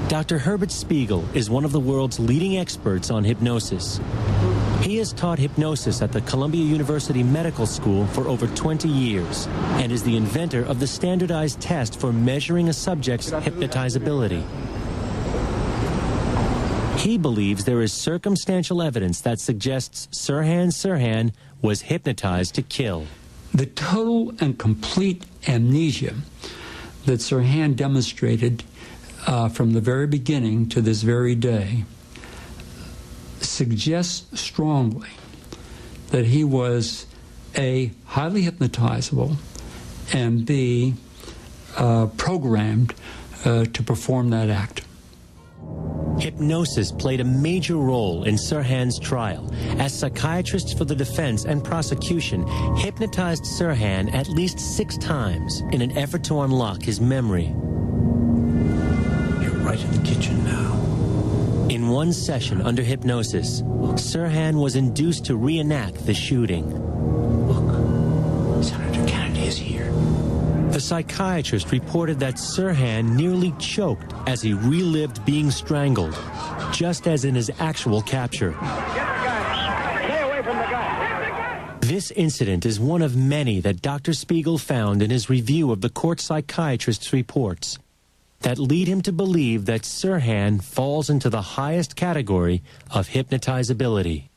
Dr. Herbert Spiegel is one of the world's leading experts on hypnosis. He has taught hypnosis at the Columbia University Medical School for over 20 years and is the inventor of the standardized test for measuring a subject's hypnotizability. He believes there is circumstantial evidence that suggests Sirhan Sirhan was hypnotized to kill. The total and complete amnesia that Sirhan demonstrated from the very beginning to this very day suggests strongly that he was A, highly hypnotizable, and B, programmed to perform that act. Hypnosis played a major role in Sirhan's trial, as psychiatrists for the defense and prosecution hypnotized Sirhan at least 6 times in an effort to unlock his memory. You're right in the kitchen now. In one session under hypnosis, Sirhan was induced to reenact the shooting. Look, Senator Kennedy is here. The psychiatrist reported that Sirhan nearly choked as he relived being strangled, just as in his actual capture. Get the gun! Stay away from the gun! This incident is one of many that Dr. Spiegel found in his review of the court psychiatrist's reports that lead him to believe that Sirhan falls into the highest category of hypnotizability.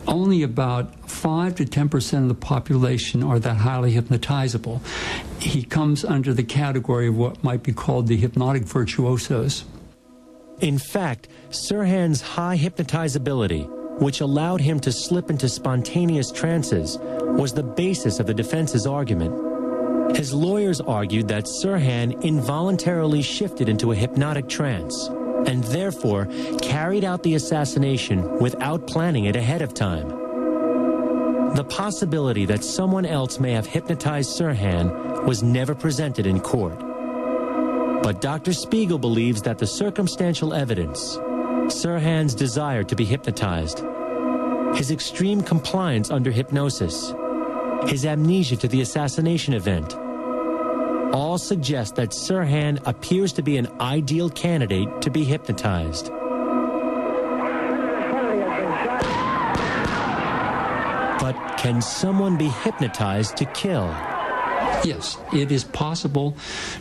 Only about 5 to 10% of the population are that highly hypnotizable. He comes under the category of what might be called the hypnotic virtuosos. In fact, Sirhan's high hypnotizability, which allowed him to slip into spontaneous trances, was the basis of the defense's argument. His lawyers argued that Sirhan involuntarily shifted into a hypnotic trance and therefore carried out the assassination without planning it ahead of time. The possibility that someone else may have hypnotized Sirhan was never presented in court. But Dr. Spiegel believes that the circumstantial evidence, Sirhan's desire to be hypnotized, his extreme compliance under hypnosis, his amnesia to the assassination event, all suggest that Sirhan appears to be an ideal candidate to be hypnotized. But can someone be hypnotized to kill? Yes, it is possible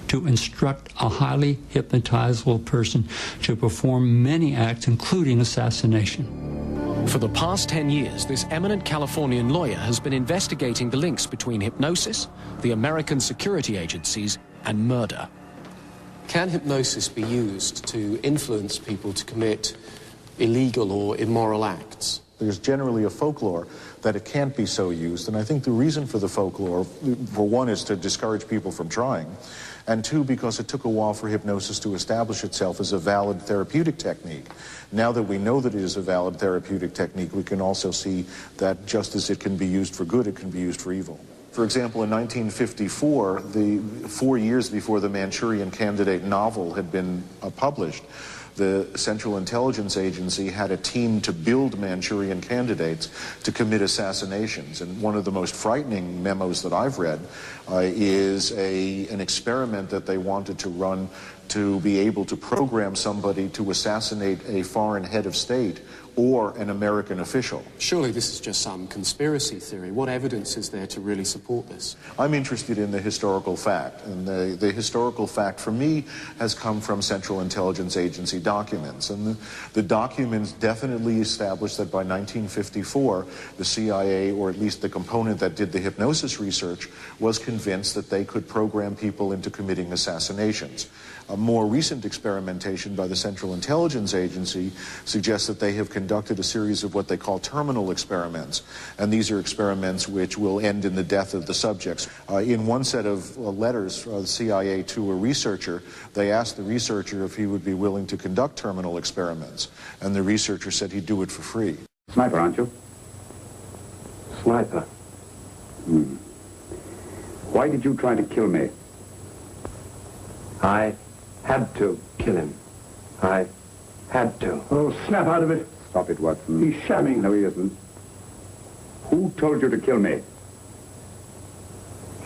to instruct a highly hypnotizable person to perform many acts, including assassination. For the past 10 years, this eminent Californian lawyer has been investigating the links between hypnosis, the American security agencies, and murder. Can hypnosis be used to influence people to commit illegal or immoral acts? There's generally a folklore that it can't be so used, and I think the reason for the folklore, for one, is to discourage people from trying, and two, because it took a while for hypnosis to establish itself as a valid therapeutic technique. Now that we know that it is a valid therapeutic technique, we can also see that just as it can be used for good, it can be used for evil. For example, in 1954, 4 years before the Manchurian Candidate novel had been published, the Central Intelligence Agency had a team to build Manchurian candidates to commit assassinations. And one of the most frightening memos that I've read is an experiment that they wanted to run to be able to program somebody to assassinate a foreign head of state or an American official. Surely this is just some conspiracy theory. What evidence is there to really support this? I'm interested in the historical fact, and the historical fact for me has come from Central Intelligence Agency documents. And the documents definitely established that by 1954, the CIA, or at least the component that did the hypnosis research, was convinced that they could program people into committing assassinations. A more recent experimentation by the Central Intelligence Agency suggests that they have conducted a series of what they call terminal experiments, and these are experiments which will end in the death of the subjects. In one set of letters from the CIA to a researcher, they asked the researcher if he would be willing to conduct terminal experiments, and the researcher said he'd do it for free. Sniper, aren't you? Sniper. Why did you try to kill me? I had to kill him. I had to. Oh, snap out of it. Stop it, Watson. He's shamming. No, he isn't. Who told you to kill me?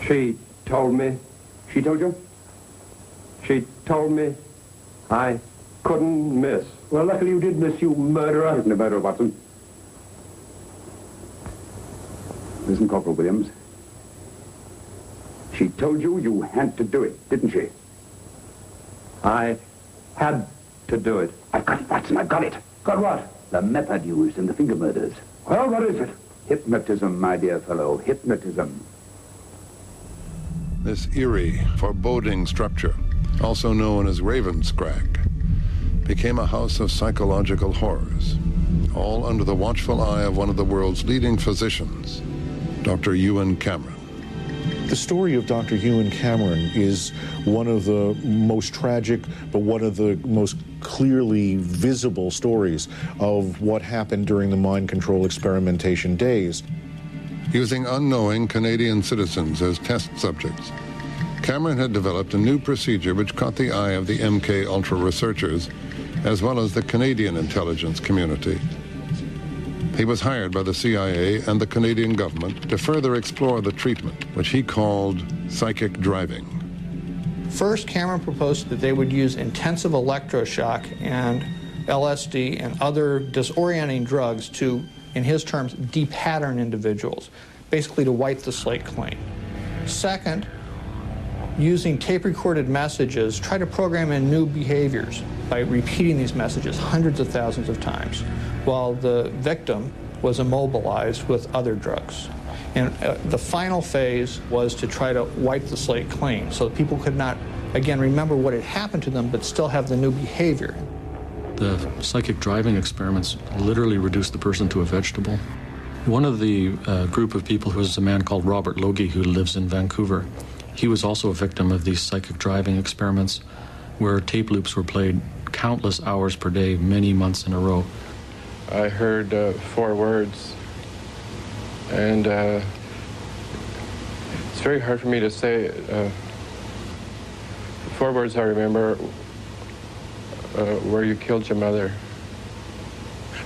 She told me. She told you? She told me. I couldn't miss. Well, luckily you did miss, you murderer. Isn't a murderer, Watson. Listen, Corporal Williams. She told you you had to do it, didn't she? I had to do it. I've got it, Watson, I've got it. Got what? The method used in the finger murders. Well, what is it? Hypnotism, my dear fellow, hypnotism. This eerie, foreboding structure, also known as Ravenscrag, became a house of psychological horrors, all under the watchful eye of one of the world's leading physicians, Dr. Ewan Cameron. The story of Dr. Ewan Cameron is one of the most tragic, but one of the most clearly visible stories of what happened during the mind control experimentation days. Using unknowing Canadian citizens as test subjects, Cameron had developed a new procedure which caught the eye of the MK Ultra researchers, as well as the Canadian intelligence community. He was hired by the CIA and the Canadian government to further explore the treatment, which he called psychic driving. First, Cameron proposed that they would use intensive electroshock and LSD and other disorienting drugs to, in his terms, de-pattern individuals, basically to wipe the slate clean. Second, using tape-recorded messages, try to program in new behaviors by repeating these messages hundreds of thousands of times, while the victim was immobilized with other drugs. And the final phase was to try to wipe the slate clean so that people could not, again, remember what had happened to them, but still have the new behavior. The psychic driving experiments literally reduced the person to a vegetable. One of the group of people was a man called Robert Logie, who lives in Vancouver. He was also a victim of these psychic driving experiments where tape loops were played countless hours per day, many months in a row. I heard 4 words, and it's very hard for me to say. 4 words I remember where you killed your mother.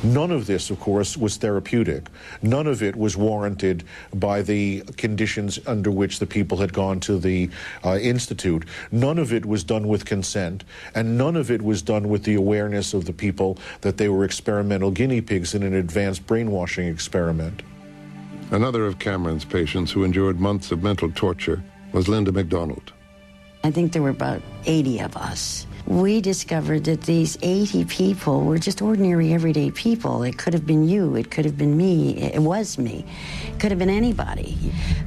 None of this, of course, was therapeutic. None of it was warranted by the conditions under which the people had gone to the institute. None of it was done with consent, and none of it was done with the awareness of the people that they were experimental guinea pigs in an advanced brainwashing experiment. Another of Cameron's patients who endured months of mental torture was Linda MacDonald. I think there were about 80 of us. We discovered that these 80 people were just ordinary, everyday people. It could have been you, it could have been me, it was me. It could have been anybody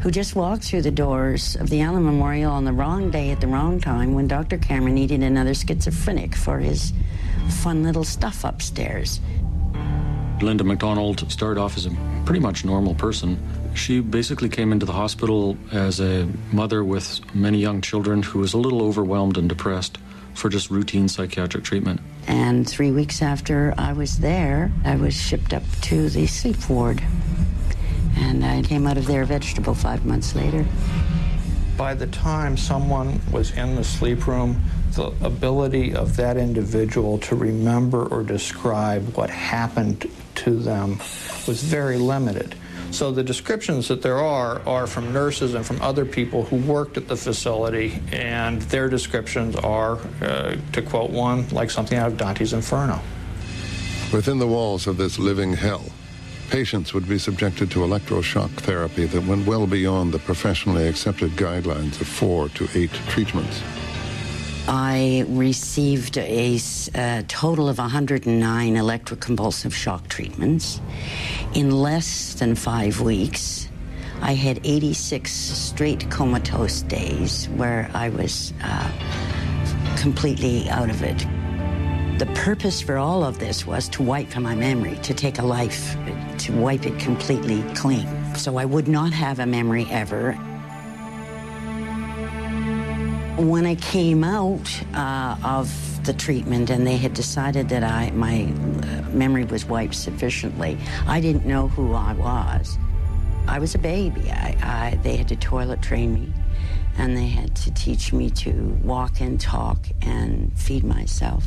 who just walked through the doors of the Allen Memorial on the wrong day at the wrong time when Dr. Cameron needed another schizophrenic for his fun little stuff upstairs. Linda MacDonald started off as a pretty much normal person. She basically came into the hospital as a mother with many young children who was a little overwhelmed and depressed for just routine psychiatric treatment. And 3 weeks after I was there, I was shipped up to the sleep ward. And I came out of there a vegetable 5 months later. By the time someone was in the sleep room, the ability of that individual to remember or describe what happened to them was very limited. So the descriptions that there are from nurses and from other people who worked at the facility, and their descriptions are, to quote one, like something out of Dante's Inferno. Within the walls of this living hell, patients would be subjected to electroshock therapy that went well beyond the professionally accepted guidelines of 4 to 8 treatments. I received a total of 109 electroconvulsive shock treatments. In less than 5 weeks, I had 86 straight comatose days where I was completely out of it. The purpose for all of this was to wipe my memory, to take a life, to wipe it completely clean. So I would not have a memory ever. When I came out of the treatment and they had decided that my memory was wiped sufficiently, I didn't know who I was. I was a baby. They had to toilet train me, and they had to teach me to walk and talk and feed myself.